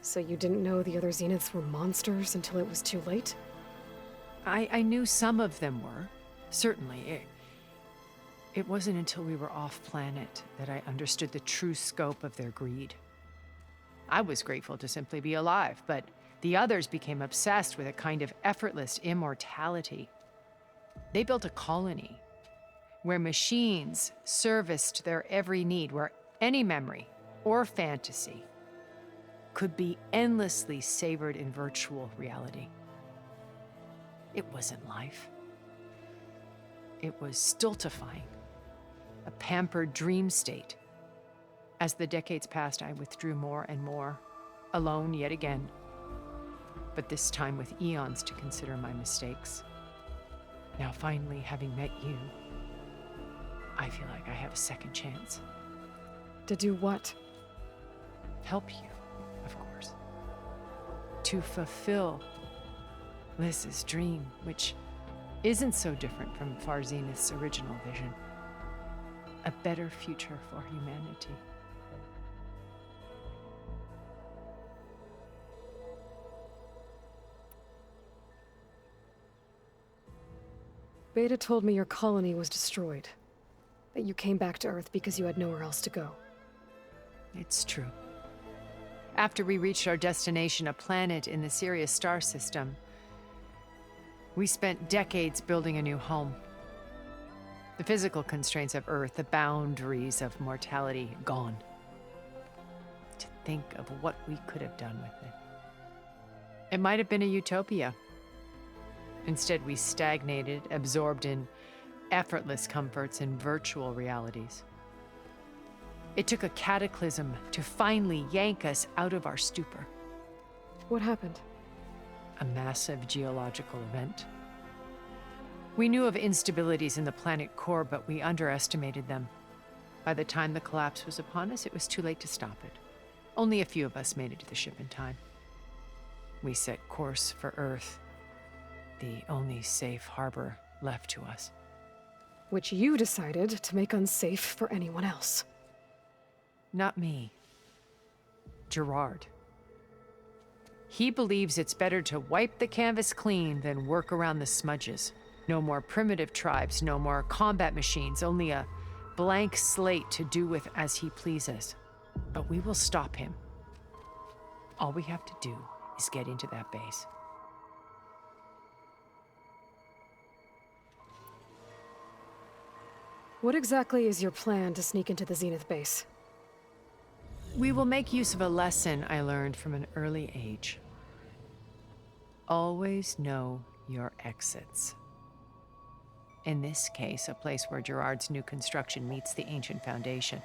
So you didn't know the other Zeniths were monsters until it was too late? I knew some of them were, certainly. It wasn't until we were off-planet that I understood the true scope of their greed. I was grateful to simply be alive, but the others became obsessed with a kind of effortless immortality. They built a colony where machines serviced their every need, where any memory or fantasy could be endlessly savored in virtual reality. It wasn't life. It was stultifying, a pampered dream state. As the decades passed, I withdrew more and more, alone yet again, but this time with eons to consider my mistakes. Now finally, having met you, I feel like I have a second chance. To do what? Help you, of course. To fulfill Liz's dream, which isn't so different from Far Zenith's original vision. A better future for humanity. Beta told me your colony was destroyed. That you came back to Earth because you had nowhere else to go. It's true. After we reached our destination, a planet in the Sirius star system, we spent decades building a new home. The physical constraints of Earth, the boundaries of mortality, gone. To think of what we could have done with it. It might have been a utopia. Instead, we stagnated, absorbed in effortless comforts and virtual realities. It took a cataclysm to finally yank us out of our stupor. What happened? A massive geological event. We knew of instabilities in the planet core, but we underestimated them. By the time the collapse was upon us, it was too late to stop it. Only a few of us made it to the ship in time. We set course for Earth, the only safe harbor left to us. Which you decided to make unsafe for anyone else. Not me. Gerard. He believes it's better to wipe the canvas clean than work around the smudges. No more primitive tribes, no more combat machines, only a blank slate to do with as he pleases. But we will stop him. All we have to do is get into that base. What exactly is your plan to sneak into the Zenith base? We will make use of a lesson I learned from an early age. Always know your exits. In this case, a place where Gerard's new construction meets the ancient foundation,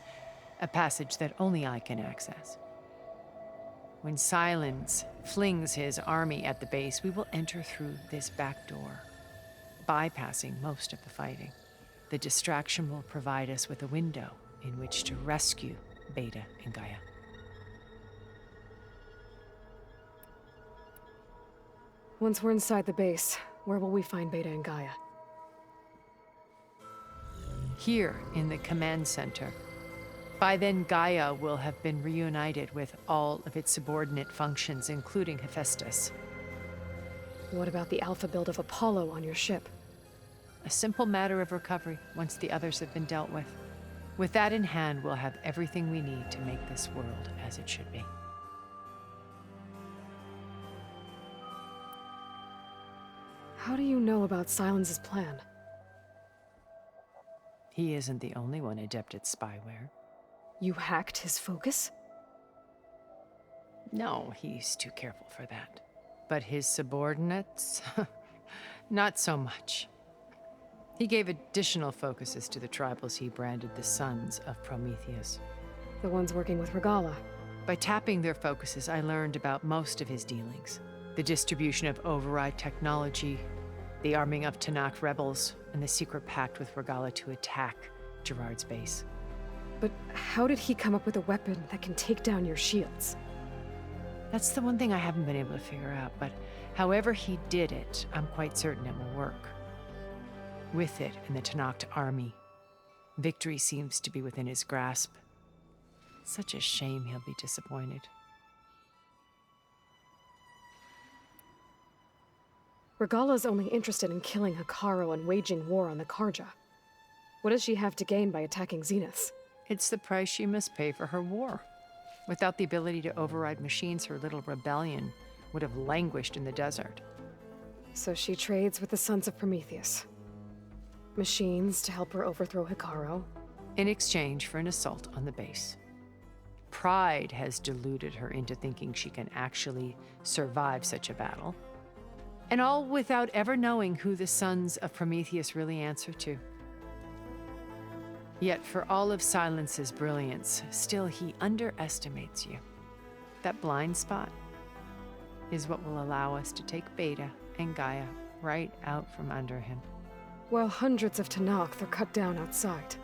a passage that only I can access. When Silence flings his army at the base, we will enter through this back door, bypassing most of the fighting. The distraction will provide us with a window in which to rescue Beta and Gaia. Once we're inside the base, where will we find Beta and Gaia? Here in the command center. By then, Gaia will have been reunited with all of its subordinate functions, including Hephaestus. What about the alpha build of Apollo on your ship? A simple matter of recovery once the others have been dealt with. With that in hand, we'll have everything we need to make this world as it should be. How do you know about Silence's plan? He isn't the only one adept at spyware. You hacked his focus? No, he's too careful for that. But his subordinates? Not so much. He gave additional focuses to the tribals he branded the Sons of Prometheus. The ones working with Regalla. By tapping their focuses, I learned about most of his dealings. The distribution of override technology, the arming of Tanakh rebels, and the secret pact with Regalla to attack Gerard's base. But how did he come up with a weapon that can take down your shields? That's the one thing I haven't been able to figure out, but however he did it, I'm quite certain it will work. With it and the Tanakh army, victory seems to be within his grasp. Such a shame he'll be disappointed. Regala's only interested in killing Hikaru and waging war on the Karja. What does she have to gain by attacking Zenith? It's the price she must pay for her war. Without the ability to override machines, her little rebellion would have languished in the desert. So she trades with the Sons of Prometheus. Machines to help her overthrow Hikaru. In exchange for an assault on the base. Pride has deluded her into thinking she can actually survive such a battle. And all without ever knowing who the Sons of Prometheus really answer to. Yet for all of Silence's brilliance, still he underestimates you. That blind spot is what will allow us to take Beta and Gaia right out from under him. While hundreds of Tenakth are cut down outside.